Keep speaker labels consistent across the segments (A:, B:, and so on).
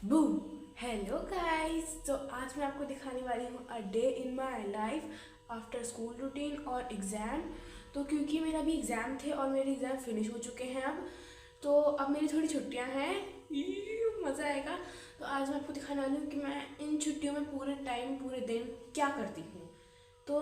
A: Boom. Hello guys, तो आज मैं आपको दिखाने वाली हूँ a day in my life after school routine और एग्ज़ाम। तो क्योंकि मेरा अभी एग्ज़ाम थे और मेरे एग्ज़ाम फिनिश हो चुके हैं अब, तो अब मेरी थोड़ी छुट्टियाँ हैं। मज़ा आएगा। तो आज मैं आपको दिखाने वाली हूँ कि मैं इन छुट्टियों में पूरे टाइम पूरे दिन क्या करती हूँ। तो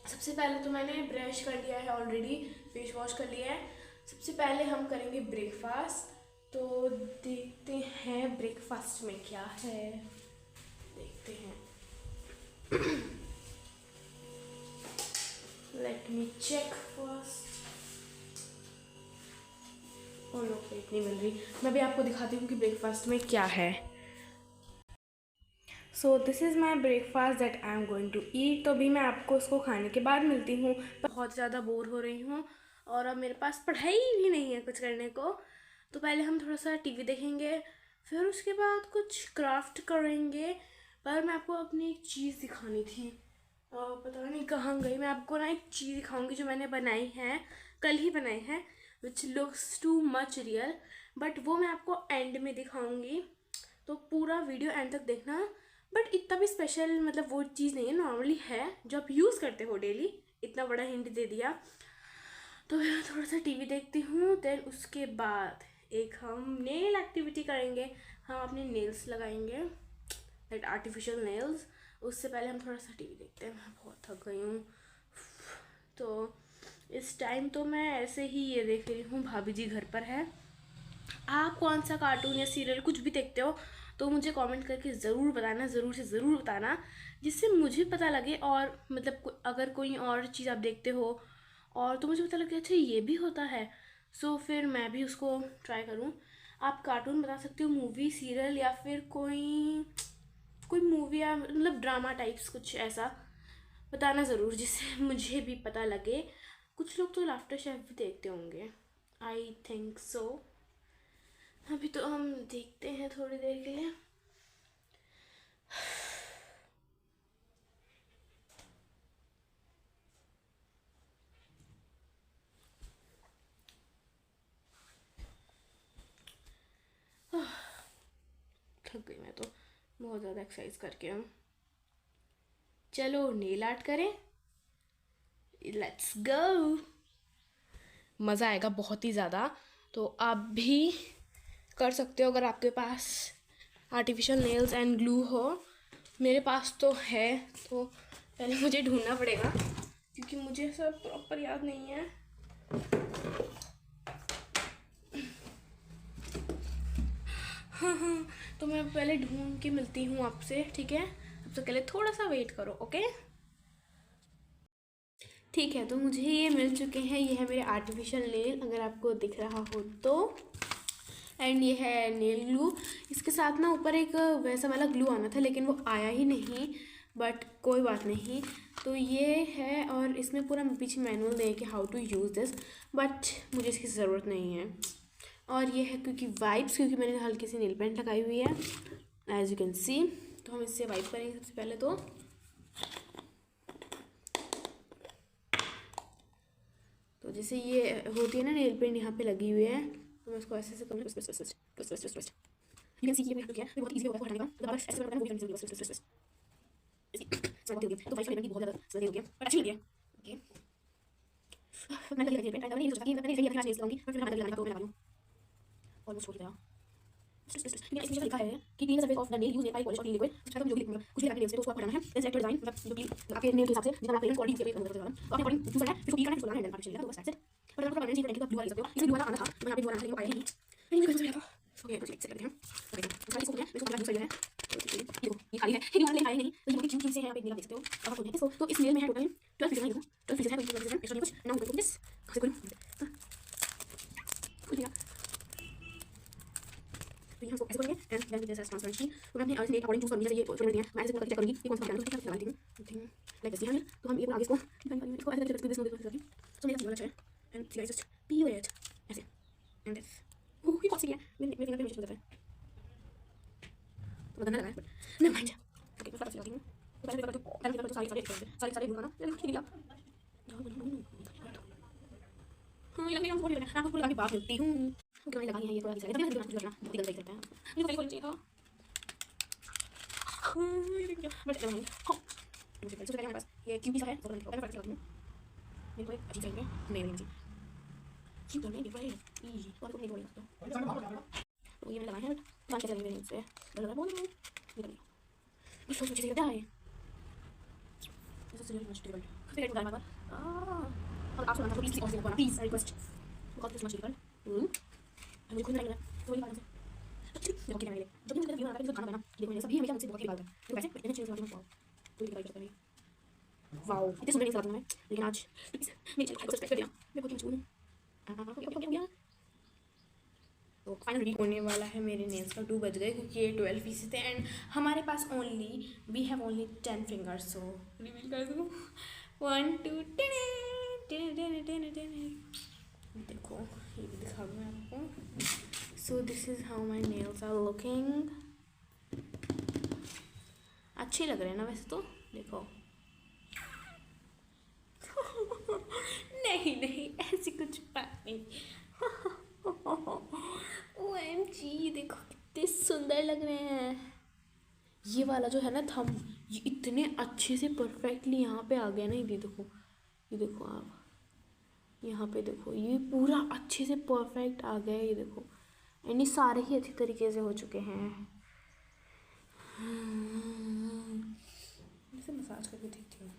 A: सबसे पहले तो मैंने ब्रश कर लिया है ऑलरेडी, फेस वॉश कर लिया है। सबसे पहले हम करेंगे ब्रेकफास्ट। तो देखते हैं ब्रेकफास्ट में क्या है, देखते हैं। Let me check first. और नो, प्लेट नहीं मिल रही। मैं भी आपको दिखाती हूँ कि ब्रेकफास्ट में क्या है। So this is my breakfast that I am going to eat. तो अभी मैं आपको उसको खाने के बाद मिलती हूँ। बहुत ज़्यादा बोर हो रही हूँ और अब मेरे पास पढ़ाई भी नहीं है कुछ करने को। तो पहले हम थोड़ा सा टीवी देखेंगे, फिर उसके बाद कुछ क्राफ्ट करेंगे। पर मैं आपको अपनी एक चीज़ दिखानी थी, पता नहीं कहाँ गई। मैं आपको ना एक चीज़ दिखाऊंगी जो मैंने बनाई है, कल ही बनाई है, which looks too much real. But वो मैं आपको एंड में दिखाऊंगी, तो पूरा वीडियो एंड तक देखना। बट इतना भी स्पेशल मतलब वो चीज़ नहीं है, नॉर्मली है जो आप यूज़ करते हो डेली। इतना बड़ा हिंट दे दिया। तो मैं थोड़ा सा टीवी देखती हूँ, देन उसके बाद एक हम नेल एक्टिविटी करेंगे। हम अपने नेल्स लगाएंगे, दैट आर्टिफिशियल नेल्स। उससे पहले हम थोड़ा सा टीवी देखते हैं। मैं बहुत थक गई हूँ। तो इस टाइम तो मैं ऐसे ही ये देख रही हूँ, भाभी जी घर पर है। आप कौन सा कार्टून या सीरियल कुछ भी देखते हो तो मुझे कमेंट करके ज़रूर बताना, ज़रूर से ज़रूर बताना, जिससे मुझे पता लगे। और मतलब अगर कोई और चीज़ आप देखते हो और तो मुझे पता लगे अच्छा ये भी होता है, सो फिर मैं भी उसको ट्राई करूँ। आप कार्टून बता सकते हो, मूवी, सीरियल, या फिर कोई कोई मूवी या मतलब ड्रामा टाइप्स कुछ ऐसा बताना ज़रूर, जिससे मुझे भी पता लगे। कुछ लोग तो लाफ्टर शेफ भी देखते होंगे, आई थिंक सो। अभी तो हम देखते हैं थोड़ी देर के लिए। थक गई मैं तो बहुत ज़्यादा एक्सरसाइज करके। हम चलो नेल आर्ट करें, लेट्स गो। मज़ा आएगा बहुत ही ज़्यादा। तो आप भी कर सकते हो अगर आपके पास आर्टिफिशियल नेल्स एंड ग्लू हो। मेरे पास तो है, तो पहले मुझे ढूंढना पड़ेगा क्योंकि मुझे सब प्रॉपर याद नहीं है। हाँ हाँ, तो मैं पहले ढूंढ के मिलती हूँ आपसे, ठीक है। तब तक के लिए थोड़ा सा वेट करो, ओके। ठीक है, तो मुझे ये मिल चुके हैं। ये है मेरे आर्टिफिशियल नेल, अगर आपको दिख रहा हो तो। एंड ये है नेल ग्लू। इसके साथ ना ऊपर एक वैसा वाला ग्लू आना था, लेकिन वो आया ही नहीं। बट कोई बात नहीं। तो ये है, और इसमें पूरा पीछे मैनुअल दे कि how to use this, but मुझे इसकी ज़रूरत नहीं है। और ये है क्योंकि वाइप्स, क्योंकि मैंने हल्की सी नेल पेंट लगाई हुई है, एज यू कैन सी। तो हम इससे वाइप करेंगे सबसे पहले तो जैसे ये होती है ना नेल पेंट यहाँ पे लगी हुई है, तो मैं इसको ऐसे करूँगी। यू कैन सी ये मैंने किया, बहुत इजी होगा इसको हटाने का। मतलब बस ऐसे करना है, वो भी करनी जल्दी, बस स्मेल हो गई। तो वाइट वाली बहुत ज़्यादा स्मेल हो गया, पर अच्छी लगी है। ओके, मैंने लगी पेंट, मैंने ये सोचा कि मैंने सही अपनी लगाऊंगी, पर फिर मैंने लगाने का तो मैं लगा लूँ। ऑलमोस्ट हो गया। इसमें इसमें लिखा है कि clean surface of the nail use nail polish और क्लीन लिक्विड। सबसे पहले जो भी लिखूंगा कुछ भी आपके नेल्स पे तो उसको आपको हटाना है। देन सेलेक्ट डिजाइन, मतलब जो भी आपके नेल के हिसाब से जितना आप क्वालिटी यूज करते हो तो अपने अकॉर्डिंग चूज करना है, फिर क्लिक करना है, फिर लगाना है, देन पार्टीशन लिखा तो बस दैट्स इट। पर अगर आपको परमानेंट चीज करने की तो आप ब्लू वाला ले सकते हो। इसमें ब्लू वाला आना था, मैं यहाँ पे ब्लू वाला लेकिन वो आया ही नहीं। मैंने भी समझ था। ओके, तो चेक करते हैं। ओके, तो इसको है, इसको पूरा यूज कर लिया है। ये देखो, ये खाली है, ये वाला आया नहीं। तो ये क्यों क्यों से है, यहाँ पे नेल आप देख सकते हो। अब आप इसको, तो इस नेल में है टोटल 12 पीसेस है। 12 पीसेस है, कोई एक्स्ट्रा नहीं कुछ। नाउ गो टू दिस, कैसे करूं कुछ नहीं। तो यहाँ ऐसे करेंगे and then this is transparency. तो मैं अपने आज नेल अकॉर्डिंग चूज करूंगी, जैसे ये छोटे हैं, मैं ऐसे चेक करूंगी कि कौन सा लगाना है, तो लगाती हूँ लाइक दिस। तो हम ये आगे इसको इसको ऐसे करके दिस नो दिस। सो मेरा वाला अच्छा है and guys just peel it ऐसे एंड दिस। ओह, ये कौन सी है, मेरे फिंगर पे मुझे पता है तो गंदा लगा है, बट नो माइंड। ओके, मैं फटाफट लगाती हूँ। तो पहले तो सारे ग्लू करना, ठीक है। हाँ, ये लग रहा है बहुत लगा, आपको लगा के बात करती हूँ। ओके, मैंने लगा लिया है, ये थोड़ा सा तभी कुछ करना बहुत गंदा दिख सकता है। मुझे पहले बोलना चाहिए था। बट सबसे पहले हमारे पास ये क्यूबी सा है, तो मैं पकड़ के मेरे को एक अजीब सा नहीं जी क्यों करने गिर रहा है ई और को नहीं बोल सकता तो ये मैंने लगाया है बट कैसे लगेंगे इससे लग रहा बोल रहा हूं ये बस सोच मुझे क्या है ऐसा सीरियल मस्ट टिकल फिर एक बार अब आप सुनाना प्लीज और से बोलना प्लीज रिक्वेस्ट बहुत कुछ मस्ट टिकल मुझे खुद नहीं लग रहा तो ये बात है देखो क्या मेरे जब भी मेरा वीडियो आता है तो खाना बनाना देखो मेरे सभी हमेशा मुझसे बहुत ही निकालता है तो वैसे इतने चीज़ वाली मत तो ये करता है वाओ इतने सुंदर नहीं सलाद मैं लेकिन आज मेरे चैनल को सब्सक्राइब कर दिया मैं बहुत मशहूर हूँ हो गया तो फाइनल वीक होने वाला है मेरे नेल्स का 2 बज गए क्योंकि ये 12 पीसेस थे एंड हमारे पास we have only 10 fingers so reveal कर दूँ 1 2 देखो ये भी दिखा दूँ मैं आपको so this is how my nails are looking अच्छे लग रहे हैं ना वैसे तो देखो नहीं नहीं ऐसी कुछ बात नहीं OMG देखो कितने सुंदर लग रहे हैं ये वाला जो है ना थंब ये इतने अच्छे से परफेक्टली यहाँ पे आ गया ना ये देखो आप यहाँ पे देखो ये पूरा अच्छे से परफेक्ट आ गया ये देखो एंड ये सारे ही अच्छी तरीके से हो चुके हैं इसे मसाज करके देखती हूँ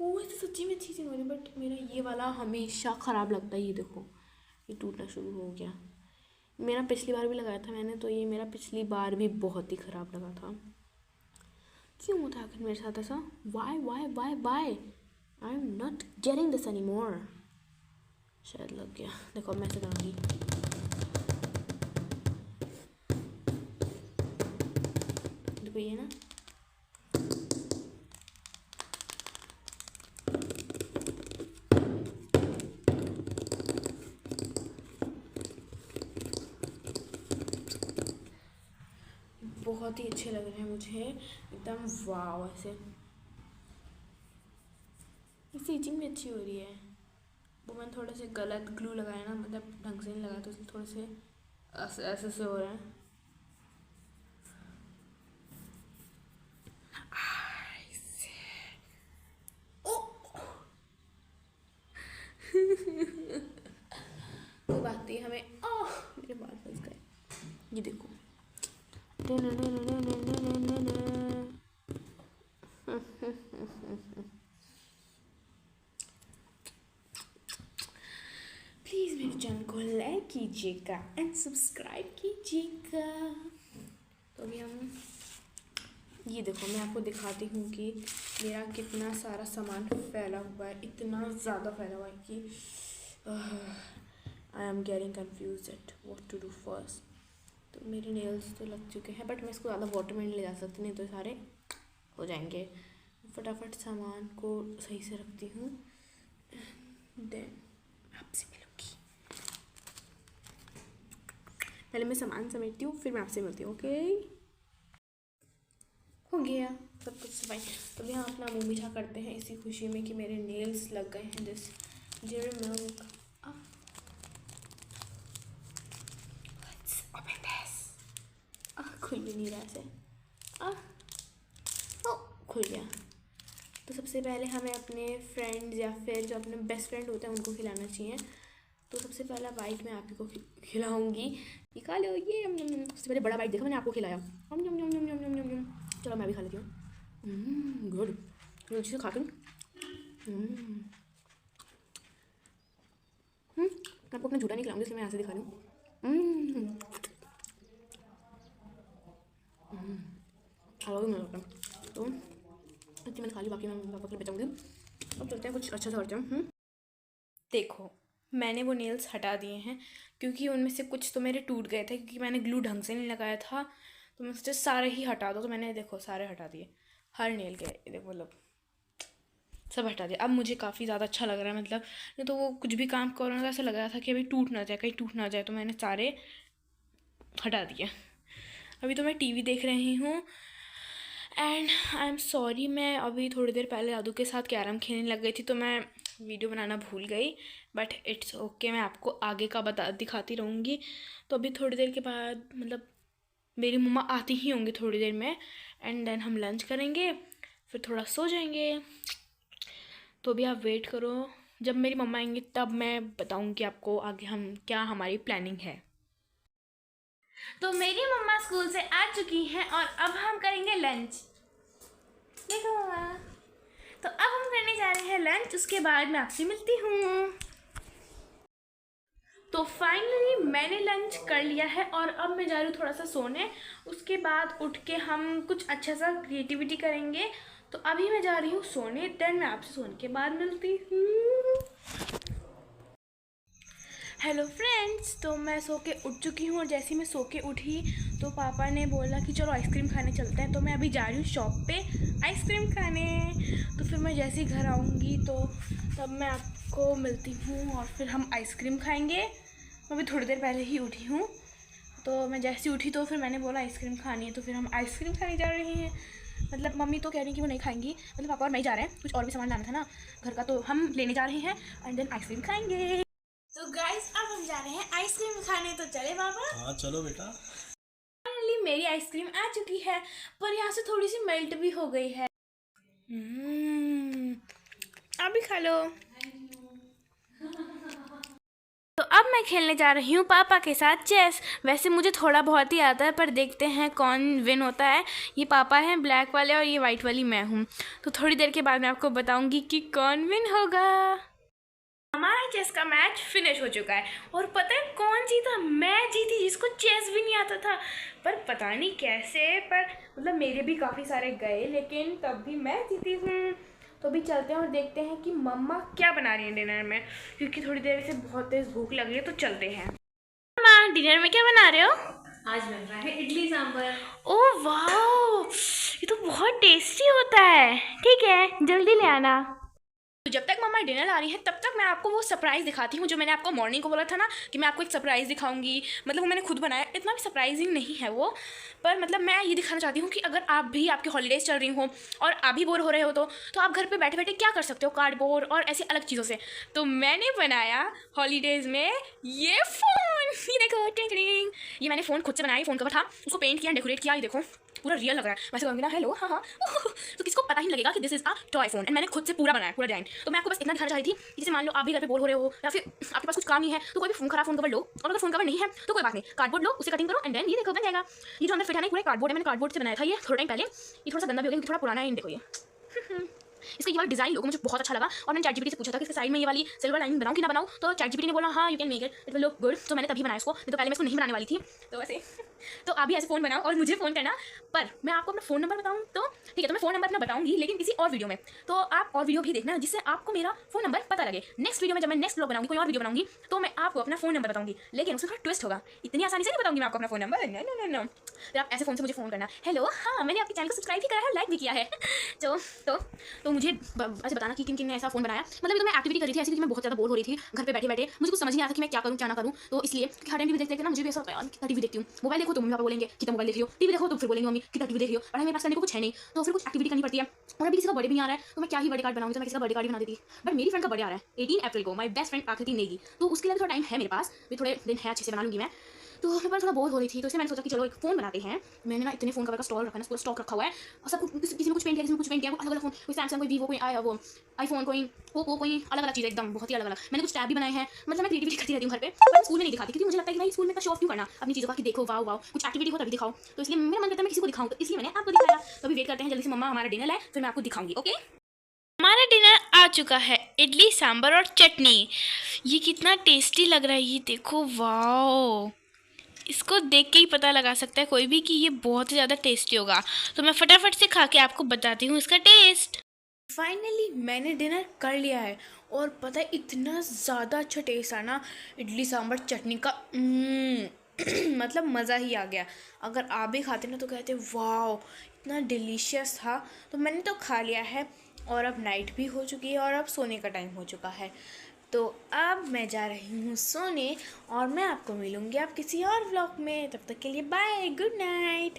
A: वो ऐसे सच्ची में अच्छी चीज़ हो रही है बट मेरा ये वाला हमेशा ख़राब लगता है ये देखो ये टूटना शुरू हो गया मेरा पिछली बार भी लगाया था मैंने तो ये मेरा पिछली बार भी बहुत ही ख़राब लगा था क्यों होता है आखिर मेरे साथ ऐसा why I am not getting this any more शायद लग गया देखो मैं ऐसे करूँगी देखो ये ना बहुत ही अच्छे लग रहे हैं मुझे एकदम वाव ऐसे इससे इचिंग भी अच्छी हो रही है वो मैंने थोड़े से गलत ग्लू लगाया ना मतलब ढंग से नहीं लगाया तो इसलिए थोड़े से ऐसे से हो रहे हैं कोई बात नहीं हमें मेरे बाल फंस गए ये देखो प्लीज़ मेरे चैनल को लाइक कीजिएगा एंड सब्सक्राइब कीजिएगा तो अभी हम ये देखो मैं आपको दिखाती हूँ कि मेरा कितना सारा सामान फैला हुआ है इतना ज़्यादा फैला हुआ है कि I am getting confuse at what to do first तो मेरे नेल्स तो लग चुके हैं बट मैं इसको ज़्यादा वाटर में नहीं ले जा सकती नहीं तो सारे हो जाएंगे फटाफट सामान को सही से रखती हूँ देन आपसे मिलूँगी पहले मैं सामान समेटती हूँ फिर मैं आपसे मिलती हूँ ओके हो गया सब कुछ सफाई तो भी हम अपना मुँह मीठा करते हैं इसी खुशी में कि मेरे नेल्स लग गए हैं दिस जेरी मिल्क खुल भी नहीं रहा ऐसे खुल गया तो सबसे पहले हमें अपने फ्रेंड्स या फिर जो अपने बेस्ट फ्रेंड होते हैं उनको खिलाना चाहिए तो सबसे पहला बाइट मैं आप ही को खिलाऊंगी ये खा लो ये सबसे पहले बड़ा बाइट देखा मैंने आपको खिलाया चलो मैं भी खा लेती हूँ गुड अच्छे से खा कर मैं आपको अपना झूठा नहीं खिलाऊंगी इसलिए मैं यहाँ से दिखा रही हूँ हलवा भी मिल तो अच्छी मैंने खा ली बाकी मैं पापा के लिए बचाऊँगी अब चलते हैं कुछ अच्छा सा करते हैं देखो मैंने वो नेल्स हटा दिए हैं क्योंकि उनमें से कुछ तो मेरे टूट गए थे क्योंकि मैंने ग्लू ढंग से नहीं लगाया था तो मैं सोचा सारे ही हटा दो तो मैंने देखो सारे हटा दिए हर नेल के देखो मतलब सब हटा दिया अब मुझे काफ़ी ज़्यादा अच्छा लग रहा है मतलब नहीं तो वो कुछ भी काम कर रहा था ऐसा लग रहा था कि अभी टूट ना जाए कहीं टूट ना जाए तो मैंने सारे हटा दिए अभी तो मैं टीवी देख रही हूँ एंड आई एम सॉरी मैं अभी थोड़ी देर पहले दादू के साथ कैरम खेलने लग गई थी तो मैं वीडियो बनाना भूल गई बट इट्स ओके मैं आपको आगे का दिखाती रहूँगी तो अभी थोड़ी देर के बाद मतलब मेरी मम्मा आती ही होंगी थोड़ी देर में एंड देन हम लंच करेंगे, फिर थोड़ा सो जाएंगे। तो भी आप वेट करो, जब मेरी मम्मा आएंगी तब मैं बताऊंगी आपको आगे हम क्या हमारी प्लानिंग है। तो मेरी मम्मा स्कूल से आ चुकी हैं और अब हम करेंगे लंच। देखो मम्मा, तो अब हम करने जा रहे हैं लंच, उसके बाद मैं आपसे मिलती हूँ। तो फाइनली मैंने लंच कर लिया है और अब मैं जा रही हूँ थोड़ा सा सोने। उसके बाद उठ के हम कुछ अच्छा सा क्रिएटिविटी करेंगे। तो अभी मैं जा रही हूँ सोने, देन मैं आपसे सोने के बाद मिलती हूँ। हेलो फ्रेंड्स, तो मैं सो के उठ चुकी हूँ और जैसे ही मैं सो के उठी तो पापा ने बोला कि चलो आइसक्रीम खाने चलते हैं। तो मैं अभी जा रही हूँ शॉप पे आइसक्रीम खाने। तो फिर मैं जैसे ही घर आऊँगी तो तब मैं आपको मिलती हूँ और फिर हम आइसक्रीम खाएंगे। मैं अभी थोड़ी देर पहले ही उठी हूँ, तो मैं जैसे ही उठी तो फिर मैंने बोला आइसक्रीम खानी है, तो फिर हम आइसक्रीम खाने जा रहे हैं। मतलब मम्मी तो कह रही कि वो नहीं खाएंगी, मतलब पापा और मैं ही जा रहे हैं, कुछ और भी सामान लाना था ना घर का, तो हम लेने जा रहे हैं एंड देन आइसक्रीम खाएंगे। तो गाइस अब हम जा रहे हैं आइसक्रीम खाने, तो चले पापा?
B: हाँ चलो बेटा।
A: फाइनली मेरी आइसक्रीम आ चुकी है, पर यहाँ से थोड़ी सी मेल्ट भी हो गई है। आप भी खा लो। तो अब मैं खेलने जा रही हूँ पापा के साथ चेस। वैसे मुझे थोड़ा बहुत ही आता है, पर देखते हैं कौन विन होता है। ये पापा हैं ब्लैक वाले और ये वाइट वाली मैं हूँ। तो थोड़ी देर के बाद मैं आपको बताऊँगी कि कौन विन होगा। हमारा चेस का मैच फिनिश हो चुका है और पता है कौन जीता? मैं जीती, जिसको चेस भी नहीं आता था। पर पता नहीं कैसे, पर मतलब मेरे भी काफ़ी सारे गए, लेकिन तब भी मैं जीती हूँ। तो अभी चलते हैं और देखते हैं कि मम्मा क्या बना रही है डिनर में, क्योंकि थोड़ी देर से बहुत तेज़ भूख लग रही है। तो चलते हैं। मम्मा डिनर में क्या बना रहे हो?
C: आज बन रहा है इडली सांभर।
A: ओह वाह, ये तो बहुत टेस्टी होता है। ठीक है, जल्दी ले आना। तो जब तक मम्मा डिनर ला रही है तब तक मैं आपको वो सरप्राइज़ दिखाती हूँ जो मैंने आपको मॉर्निंग को बोला था ना कि मैं आपको एक सरप्राइज़ दिखाऊंगी। मतलब वो मैंने खुद बनाया, इतना भी सरप्राइजिंग नहीं है वो, पर मतलब मैं ये दिखाना चाहती हूँ कि अगर आप भी, आपकी हॉलीडेज़ चल रही हो और आप भी बोर हो रहे हो तो आप घर पे बैठे बैठे क्या कर सकते हो, कार्डबोर्ड और ऐसी अलग चीज़ों से। तो मैंने बनाया हॉलीडेज़ में ये फ़ोन। ये देखो, टिंग टिंग, ये मैंने फ़ोन खुद से बनाया। फ़ोन कवर था, उसको पेंट किया, डेकोरेट किया। ये देखो पूरा रियल लग रहा है। वैसे कहूँगी ना हेलो हाँ हाँ तो किसको पता ही नहीं लगेगा कि this is a toy phone. And मैंने खुद से पूरा बनाया, पूरा डिजाइन। तो मैं आपको बस इतना दिखाना चाहती थी कि जैसे मान लो आप भी घर पे बोर हो रहे हो या फिर आपके पास कुछ काम नहीं है, तो कोई भी खराब फोन कवर लो, और अगर फोन कवर नहीं है तो कोई बात नहीं, कार्डबोर्ड लो, उसे कटिंग करो एंड देन ये देखो बन जाएगा। ये जो अंदर फिट है ना, पूरा कार्डबोर्ड है, मैंने कार्डबोर्ड से बनाया था ये थोड़ा टाइम पहले। ये थोड़ा सा गंदा भी हो गया, थोड़ा पुराना है। देखो ये इसका ये वाला डिजाइन लोगों मुझे बहुत अच्छा लगा और मैंने ChatGPT से पूछा था कि इसके साइड में ये वाली सिल्वर लाइनिंग बनाऊं कि ना बनाऊं, तो ChatGPT ने बोला हाँ you can make it will look good. तो मैंने तभी बनाया इसको, नहीं तो पहले मैं इसको नहीं बनाने वाली थी। तो वैसे तो आप भी ऐसे फ़ोन बनाओ और मुझे फ़ोन करना। पर मैं आपको अपना फ़ोन नंबर बताऊँ तो ठीक है, तो मैं फ़ोन नंबर अपना बताऊंगी लेकिन किसी और वीडियो में। तो आप और वीडियो भी देखना जिससे आपको मेरा फ़ोन नंबर पता लगे। नेक्स्ट वीडियो में जब मैं नेक्स्ट व्लॉग बनाऊंगी, कोई और वीडियो बनाऊंगी, तो मैं आपको अपना फ़ोन नंबर बताऊंगी, लेकिन उसमें थोड़ा ट्विस्ट होगा। इतनी आसानी से नहीं बताऊंगी मैं आपको अपना phone number, no no no no. फिर आप ऐसे फ़ोन से मुझे फ़ोन करना, हेलो हाँ मैंने आपके चैनल को सब्सक्राइब भी करा है, लाइक भी किया है। तो मुझे ऐसे बताना कि किन किन ने ऐसा फ़ोन बनाया। मतलब तो मैं एक्टिविटी कर रही थी ऐसी, क्योंकि मैं बहुत ज़्यादा बोर हो रही थी घर पे बैठे बैठे, मुझे कुछ समझ नहीं आता कि मैं क्या करूँ क्या ना करूँ। तो इसलिए हर टाइम टीवी देखते ना मुझे भी ऐसा होता है यार कितना टीवी देखती हूँ। मोबाइल देखो तो मम्मी पापा बोलेंगे कितना मोबाइल देख रही हो, टीवी देखो तो फिर बोलेंगे मम्मी कितना टीवी देख रही हो। पढ़ाई मेरे पास करने को कुछ है नहीं, तो फिर कुछ एक्टिविटी करनी पड़ती है। और अभी किसी का बर्थडे भी आ रहा है, तो मैं क्या ही बर्थडे कार्ड बनाऊंगी, तो मैं किसी का बर्थडे कार्ड बना देती। बट मेरी फ्रेंड का बर्थडे आ रहा है 18 अप्रैल को, माय बेस्ट फ्रेंड आकृति नेगी, तो उसके लिए थोड़ा टाइम है मेरे पास, भी थोड़े दिन है, अच्छे से बना लूँगी मैं। तो मेरे पास थोड़ा बोर हो रही थी, तो इसलिए मैंने सोचा कि चलो एक फ़ोन बनाते हैं। मैंने ना इतने फ़ोन कवर का स्टॉल रखा है ना, पूरा स्टॉक रखा हुआ है और सब किसी ने कुछ पेंट किया, किसी ने कुछ पेंट किया, अलग अलग फ़ोन, कोई सैमसंग, कोई वीवो, कोई वो आईफोन, कोई ओप्पो, कोई अलग अलग चीज़ एकदम बहुत ही अलग अलग। मैंने कुछ टैब भी बनाए हैं। मतलब मैं क्रिएटिविटी करती रहती हूँ घर पे, पर मैं स्कूल में नहीं दिखाती, क्योंकि मुझे लगता है कि भाई स्कूल में का शो ऑफ क्यों करना अपनी चीज़ों का, कि देखो वाओ वाओ, कुछ एक्टिविटी हो तभी दिखाओ। तो इसलिए मेरा मन करता है मैं किसी को दिखाऊँ, तो इसलिए मैंने आपको दिखाया। तो अभी वेट करते हैं जल्दी से मम्मा हमारा डिनर लाए, फिर मैं आपको दिखाऊंगी। ओके, हमारा डिनर आ चुका है, इडली सांभर और चटनी। ये कितना टेस्टी लग रहा है, ये देखो वाओ। इसको देख के ही पता लगा सकता है कोई भी कि ये बहुत ही ज़्यादा टेस्टी होगा। तो मैं फटाफट से खा के आपको बताती हूँ इसका टेस्ट। फाइनली मैंने डिनर कर लिया है और पता है इतना ज़्यादा अच्छा टेस्ट है ना इडली सांभर चटनी का। मतलब मज़ा ही आ गया। अगर आप भी खाते ना तो कहते वाह इतना डिलीशियस था। तो मैंने तो खा लिया है और अब नाइट भी हो चुकी है और अब सोने का टाइम हो चुका है। तो अब मैं जा रही हूँ सोने और मैं आपको मिलूँगी आप किसी और व्लॉग में। तब तक के लिए बाय, गुड नाइट।